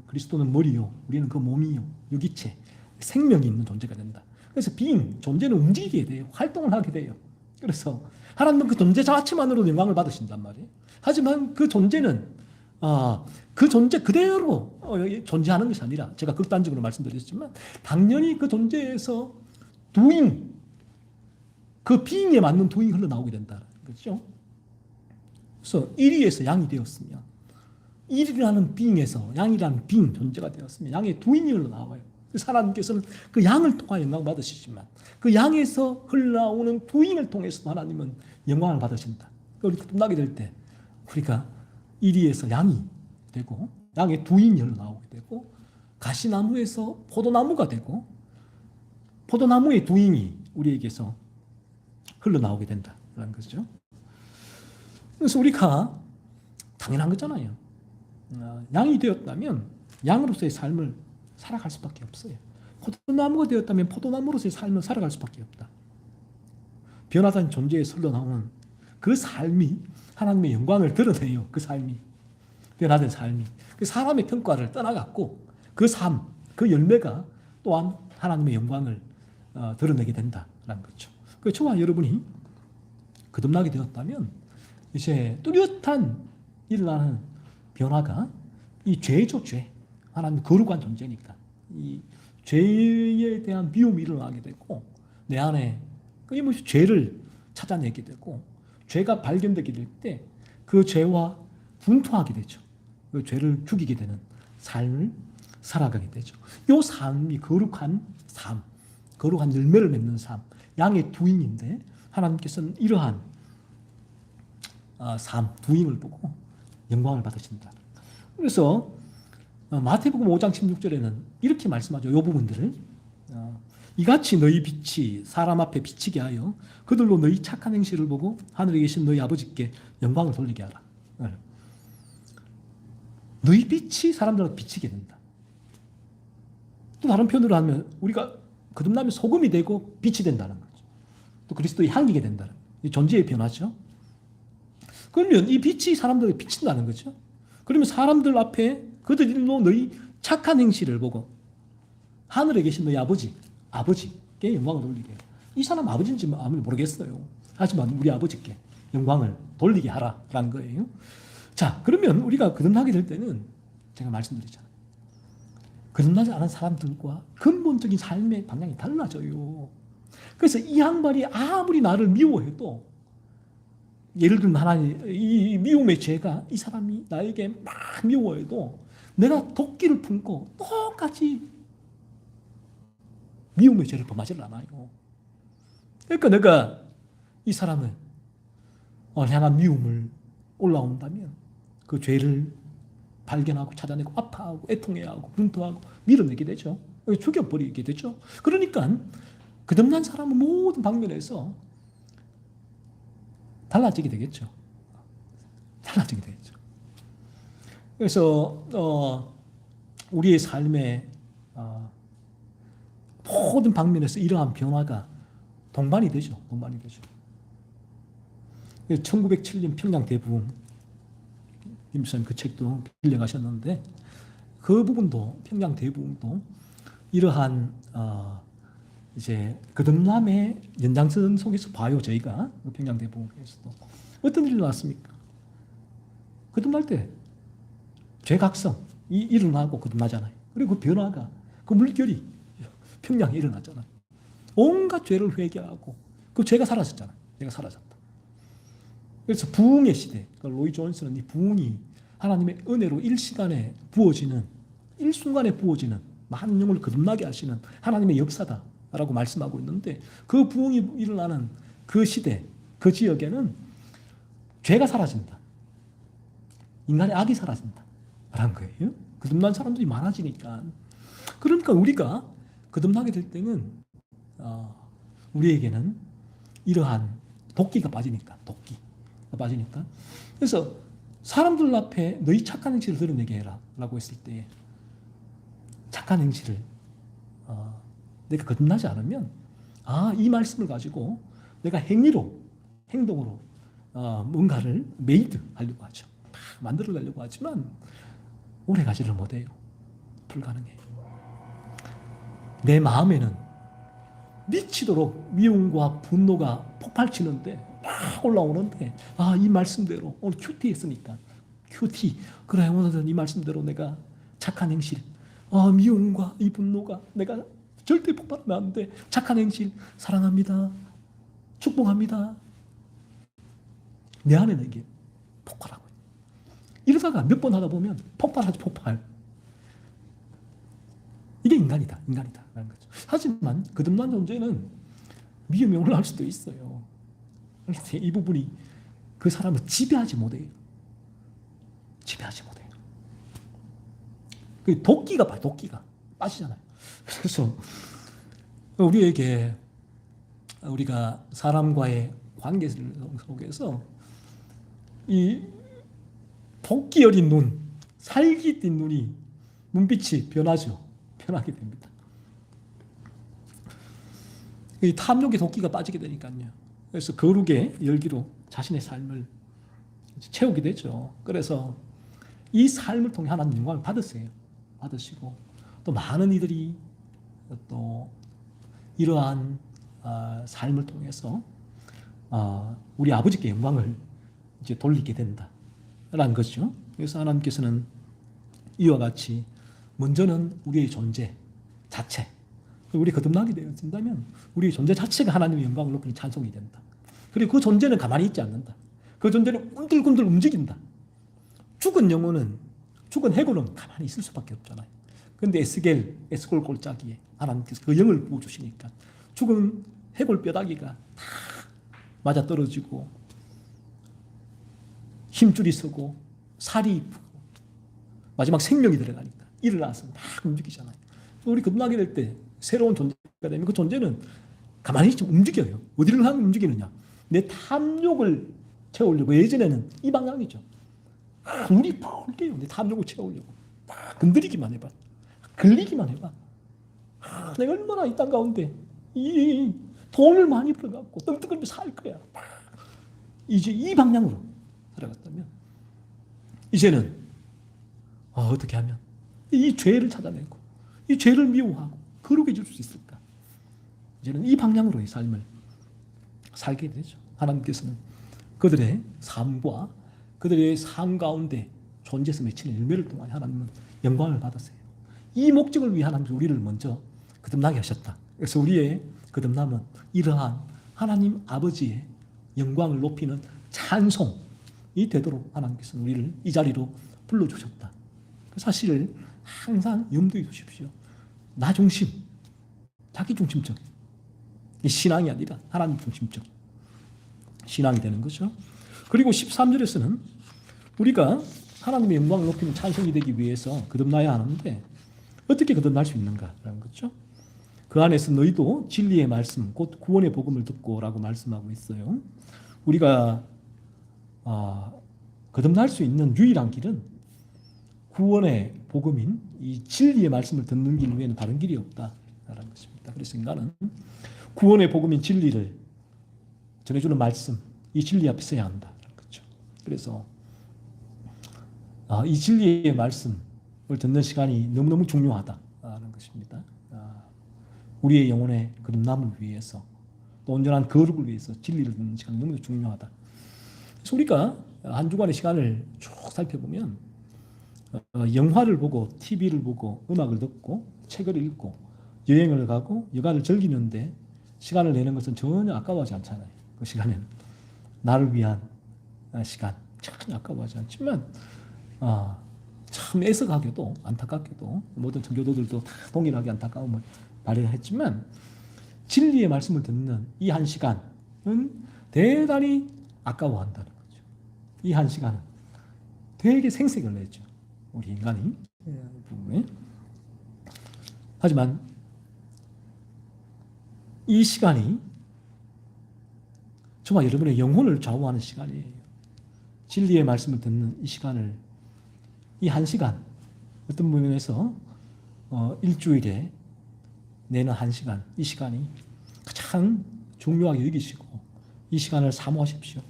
그리스도는 머리요, 우리는 그 몸이요, 유기체, 생명이 있는 존재가 된다. 그래서 빙 존재는 움직이게 돼요, 활동을 하게 돼요. 그래서 하나님은 그 존재 자체만으로도 영광을 받으신단 말이에요. 하지만 그 존재는 그 존재 그대로 존재하는 것이 아니라 제가 극단적으로 말씀드렸지만 당연히 그 존재에서 doing 그 being에 맞는 doing이 흘러나오게 된다는 거죠. 그래서 1위에서 양이 되었으면 1이라는 being에서 양이라는 being 존재가 되었으면 양의 doing이 흘러나와요. 그래서 하나님께서는 그 양을 통하여 영광 받으시지만 그 양에서 흘러나오는 doing을 통해서 하나님은 영광을 받으신다. 우리 끝나게 될 때 우리가 1위에서 양이 되고 양의 doing이 흘러나오게 되고 가시나무에서 포도나무가 되고 포도나무의 doing이 우리에게서 흘러나오게 된다는 거죠. 그래서 우리가 당연한 거잖아요. 양이 되었다면 양으로서의 삶을 살아갈 수밖에 없어요. 포도나무가 되었다면 포도나무로서의 삶을 살아갈 수밖에 없다. 변화된 존재에 흘러나오는 그 삶이 하나님의 영광을 드러내요. 그 삶이 변화된 삶이 그 사람의 평가를 떠나갔고 그 삶, 그 열매가 또한 하나님의 영광을 드러내게 된다는 거죠. 그 저와 여러분이 거듭나게 되었다면 이제 뚜렷한 일어나는 변화가 이 죄죠, 죄. 하나님 거룩한 존재니까 이 죄에 대한 미움이 일어나게 되고 내 안에 끊임없이 죄를 찾아내게 되고 죄가 발견되게 될 때 그 죄와 분투하게 되죠. 그 죄를 죽이게 되는 삶을 살아가게 되죠. 이 삶이 거룩한 삶, 거룩한 열매를 맺는 삶, 양의 두잉인데 하나님께서는 이러한 삶, 두잉을 보고 영광을 받으신다. 그래서 마태복음 5장 16절에는 이렇게 말씀하죠. 이 부분들을 이같이 너희 빛이 사람 앞에 비치게 하여 그들로 너희 착한 행실을 보고 하늘에 계신 너희 아버지께 영광을 돌리게 하라. 너희 빛이 사람들한테 비치게 된다. 또 다른 표현으로 하면 우리가 거듭나면 소금이 되고 빛이 된다는 거죠. 또 그리스도의 향기게 된다는 존재의 변화죠. 그러면 이 빛이 사람들에게 비친다는 거죠. 그러면 사람들 앞에 그들로 너희 착한 행실을 보고 하늘에 계신 너희 아버지께 영광을 돌리게 해요. 이 사람 아버지인지 아무리 모르겠어요. 하지만 우리 아버지께 영광을 돌리게 하라라는 거예요. 자, 그러면 우리가 거듭나게 될 때는 제가 말씀드리잖아요. 거듭나지 않은 사람들과 근본적인 삶의 방향이 달라져요. 그래서 이 양반이 아무리 나를 미워해도 예를 들면 하나님 이 미움의 죄가 이 사람이 나에게 막 미워해도 내가 도끼를 품고 똑같이 미움의 죄를 범하지를 않아요. 그러니까 내가 이 사람을 향한 미움을 올라온다면 그 죄를 발견하고 찾아내고 아파하고 애통해하고 분투하고 밀어내게 되죠. 죽여버리게 되죠. 그러니까 거듭난 사람은 모든 방면에서 달라지게 되겠죠. 달라지게 되겠죠. 그래서 우리의 삶의 모든 방면에서 이러한 변화가 동반이 되죠. 동반이 되죠. 1907년 평양 대부흥 김수님 그 책도 빌려가셨는데 그 부분도 평양 대부흥도 이러한 이제 거듭남의 연장선 속에서 봐요. 저희가 평양 대부흥에서도 어떤 일이 나왔습니까? 거듭날 때 죄각성이 일어나고 거듭나잖아요. 그리고 그 변화가 그 물결이 평양에 일어나잖아요. 온갖 죄를 회개하고 그 죄가 사라졌잖아요. 죄가 사라졌다. 그래서 부흥의 시대, 로이 존스는 이 부흥이 하나님의 은혜로 일시간에 부어지는, 일순간에 부어지는 많은 영혼을 거듭나게 하시는 하나님의 역사다라고 말씀하고 있는데 그 부흥이 일어나는 그 시대, 그 지역에는 죄가 사라진다. 인간의 악이 사라진다. 라는 거예요. 거듭난 사람들이 많아지니까. 그러니까 우리가 거듭나게 될 때는 우리에게는 이러한 도끼가 빠지니까 그래서 사람들 앞에 너희 착한 행실을 드러내게 해라 라고 했을 때 착한 행실을 내가 거듭나지 않으면 이 말씀을 가지고 내가 행동으로 뭔가를 메이드 하려고 하죠. 만들어내려고 하지만 오래 가지를 못해요. 불가능해요. 내 마음에는 미치도록 미움과 분노가 폭발치는데 막 올라오는데 이 말씀대로 오늘 큐티 했으니까 그래 오늘은 이 말씀대로 내가 착한 행실 미움과 이 분노가 내가 절대 폭발하면 안 돼. 착한 행실 사랑합니다. 축복합니다. 내 안에 이게 폭발하고 이러다가 몇 번 하다 보면 폭발하지 폭발. 이게 인간이다라는 거죠. 하지만 거듭난 존재는 미움이 올라올 수도 있어요. 그래서 이 부분이 그 사람을 지배하지 못해요. 그 도끼가 빠지잖아요. 그래서 우리에게 우리가 사람과의 관계 속에서 이 도끼 어린 눈, 살기 띈 눈빛이 변하게 됩니다. 이 탐욕의 도끼가 빠지게 되니까요. 그래서 거룩의 열기로 자신의 삶을 채우게 되죠. 그래서 이 삶을 통해 하나님 영광을 받으시고 또 많은 이들이 또 이러한 삶을 통해서 우리 아버지께 영광을 이제 돌리게 된다라는 것이죠. 그래서 하나님께서는 이와 같이 먼저는 우리의 존재 자체, 우리 거듭나게 되어진다면 우리의 존재 자체가 하나님의 영광을 높이는 찬송이 된다. 그리고 그 존재는 가만히 있지 않는다. 그 존재는 꿈들꿈들 움직인다. 죽은 해골은 가만히 있을 수밖에 없잖아요. 그런데 에스골 골짜기에 하나님께서 그 영을 부어주시니까 죽은 해골 뼈다귀가 다 맞아떨어지고 힘줄이 서고 살이 입고 마지막 생명이 들어가니까 일어나서 막 움직이잖아요. 우리 거듭나게 될 때 새로운 존재 되면 그 존재는 가만히 좀 움직여요. 어디를 향해 움직이느냐? 내 탐욕을 채우려고. 예전에는 이 방향이죠. 눈이 펄게요. 내 탐욕을 채우려고. 건드리기만 해봐. 걸리기만 해봐. 내가 얼마나 이 땅 가운데 이 돈을 많이 벌어갖고 떵떵거리며 살 거야. 이제 이 방향으로 살아갔다면 이제는 어떻게 하면 이 죄를 찾아내고 이 죄를 미워하고 거룩해질 수 있을까? 이제는 이 방향으로의 삶을 살게 되죠. 하나님께서는 그들의 삶과 그들의 삶 가운데 존재에서 맺히는 열매를 통해 하나님은 영광을 받으세요. 이 목적을 위해 하나님께서 우리를 먼저 거듭나게 하셨다. 그래서 우리의 거듭남은 이러한 하나님 아버지의 영광을 높이는 찬송이 되도록 하나님께서 우리를 이 자리로 불러주셨다. 그 사실을 항상 염두에 두십시오. 나 중심, 자기 중심적 이 신앙이 아니라 하나님 중심적 신앙이 되는 거죠. 그리고 13절에서는 우리가 하나님의 영광을 높이는 찬송이 되기 위해서 거듭나야 하는데 어떻게 거듭날 수 있는가라는 거죠. 그 안에서 너희도 진리의 말씀 곧 구원의 복음을 듣고 라고 말씀하고 있어요. 우리가 거듭날 수 있는 유일한 길은 구원의 복음인 이 진리의 말씀을 듣는 길 외에는 다른 길이 없다라는 것입니다. 그래서 인간은 구원의 복음인 진리를 전해주는 말씀, 이 진리 앞에 서야 한다는 거죠. 그래서 이 진리의 말씀을 듣는 시간이 너무너무 중요하다는 것입니다. 우리의 영혼의 거듭남을 위해서 또 온전한 거룩을 위해서 진리를 듣는 시간이 너무 중요하다. 그래서 우리가 한 주간의 시간을 쭉 살펴보면 영화를 보고 TV를 보고 음악을 듣고 책을 읽고 여행을 가고 여가를 즐기는데 시간을 내는 것은 전혀 아까워하지 않잖아요. 그 시간에는 나를 위한 시간 전혀 아까워하지 않지만 참 애석하게도 안타깝게도 모든 전교도들도 다 동일하게 안타까움을 발휘했지만 진리의 말씀을 듣는 이 한 시간은 대단히 아까워한다는 거죠. 이 한 시간은 되게 생색을 내죠. 우리 인간이. 하지만 이 시간이 정말 여러분의 영혼을 좌우하는 시간이에요. 진리의 말씀을 듣는 이 시간을 이 한 시간 어떤 부분에서 일주일에 내는 한 시간 이 시간이 가장 중요하게 여기시고 이 시간을 사모하십시오.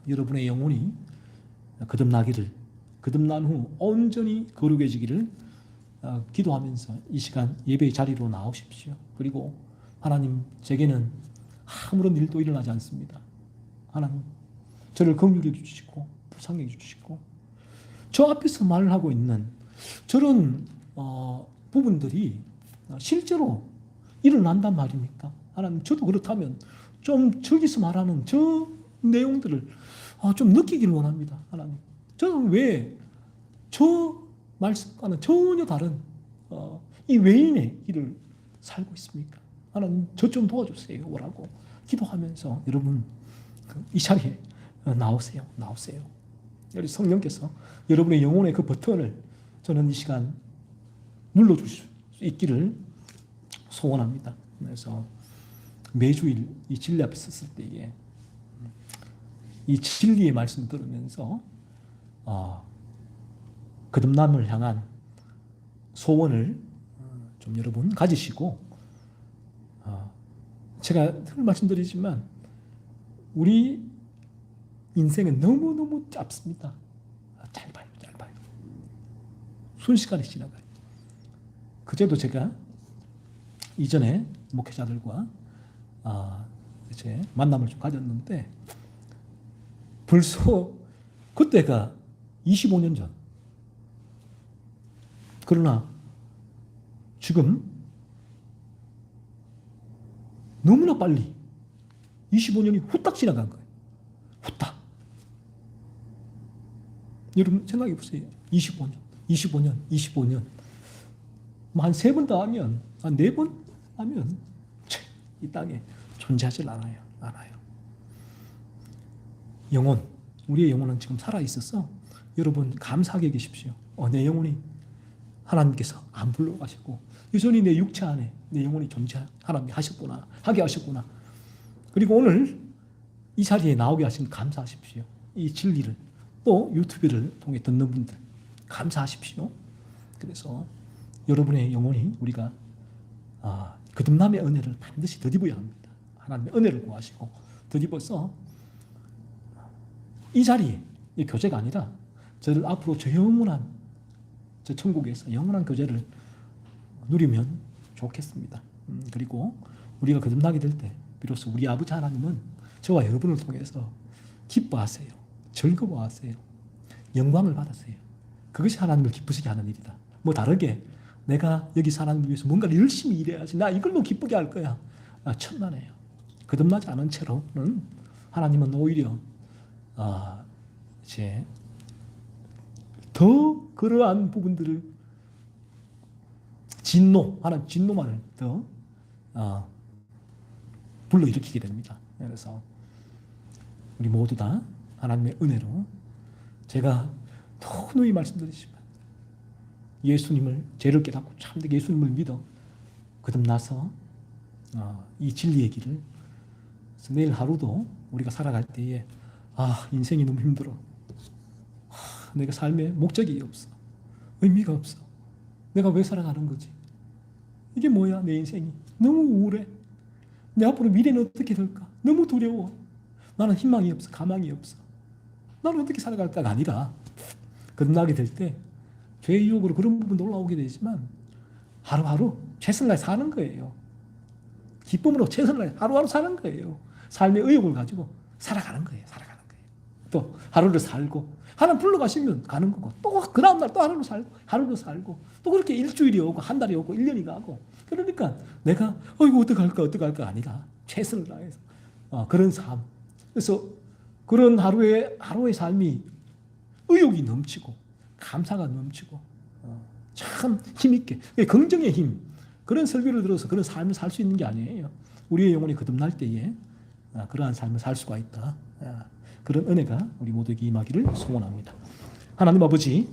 여러분의 영혼이 거듭나기를 거듭난 후 온전히 거룩해지기를 기도하면서 이 시간 예배의 자리로 나오십시오. 그리고 하나님 제게는 아무런 일도 일어나지 않습니다. 하나님 저를 긍휼히 주시고 불쌍히 주시고 저 앞에서 말을 하고 있는 저런 부분들이 실제로 일어난단 말입니까? 하나님 저도 그렇다면 좀 저기서 말하는 저 내용들을 좀 느끼기를 원합니다. 하나님 저는 왜 저 말씀과는 전혀 다른 이 외인의 길을 살고 있습니까? 하나님 저 좀 도와주세요 라고 기도하면서 여러분 이 자리에 나오세요. 여기 성령께서 여러분의 영혼의 그 버튼을 저는 이 시간 눌러주실 수 있기를 소원합니다. 그래서 매주일 이 진리 앞에 섰을 때에 이 진리의 말씀을 들으면서 거듭남을 향한 소원을 좀 여러분 가지시고 제가 늘 말씀드리지만 우리 인생은 너무너무 짧습니다. 짧아요. 순식간에 지나가요. 그제도 제가 이전에 목회자들과 이제 만남을 좀 가졌는데 벌써 그때가 25년 전. 그러나 지금 너무나 빨리 25년이 후딱 지나간 거예요. 후딱. 여러분 생각해 보세요. 25년. 뭐 한 3번 더 하면, 한 4번 하면 이 땅에 존재하지 않아요. 영혼, 우리의 영혼은 지금 살아있어서 여러분 감사하게 계십시오. 내 영혼이 하나님께서 안 불러가시고 여전히 내 육체 안에 내 영혼이 하나님이 하게 하셨구나. 그리고 오늘 이 자리에 나오게 하신 감사하십시오. 이 진리를 또 유튜브를 통해 듣는 분들 감사하십시오. 그래서 여러분의 영혼이 우리가 거듭남의 은혜를 반드시 덧입어야 합니다. 하나님의 은혜를 구하시고 덧입어서 이 자리에 이 교제가 아니라 저를 앞으로 저 영원한 저 천국에서 영원한 교제를 누리면 좋겠습니다. 그리고 우리가 거듭나게 될 때 비로소 우리 아버지 하나님은 저와 여러분을 통해서 기뻐하세요. 즐거워하세요. 영광을 받으세요. 그것이 하나님을 기쁘시게 하는 일이다. 뭐 다르게 내가 여기서 하나님을 위해서 뭔가를 열심히 일해야지 나 이걸로 기쁘게 할 거야. 천만에요. 거듭나지 않은 채로는 하나님은 오히려 이제 더 그러한 부분들을 하나님 진노만을 더 불러일으키게 됩니다. 그래서 우리 모두 다 하나님의 은혜로 제가 누누이 말씀드리지만 예수님을 죄를 깨닫고 참되게 예수님을 믿어 거듭나서 이 진리의 길을 내일 하루도 우리가 살아갈 때에 인생이 너무 힘들어. 내가 삶에 목적이 없어. 의미가 없어. 내가 왜 살아가는 거지? 이게 뭐야 내 인생이. 너무 우울해. 내 앞으로 미래는 어떻게 될까? 너무 두려워. 나는 희망이 없어. 가망이 없어. 나는 어떻게 살아갈까가 아니라 거듭나게 될 때 죄의 유혹으로 그런 부분도 올라오게 되지만 하루하루 최선을 다해 사는 거예요. 기쁨으로 최선을 다해 하루하루 사는 거예요. 삶의 의욕을 가지고 살아가는 거예요. 또 하루를 살고 하나님 불러가시면 가는 거고 또 그 다음날 또 하루를 살고 또 그렇게 일주일이 오고 한 달이 오고 1년이 가고 그러니까 내가 이거 어떡할까 아니라 최선을 다해서 그런 삶. 그래서 그런 하루의 삶이 의욕이 넘치고 감사가 넘치고 참 힘있게 긍정의 힘 그런 설교를 들어서 그런 삶을 살 수 있는 게 아니에요. 우리의 영혼이 거듭날 때에 그러한 삶을 살 수가 있다. 그런 은혜가 우리 모두에게 임하기를 소원합니다. 하나님 아버지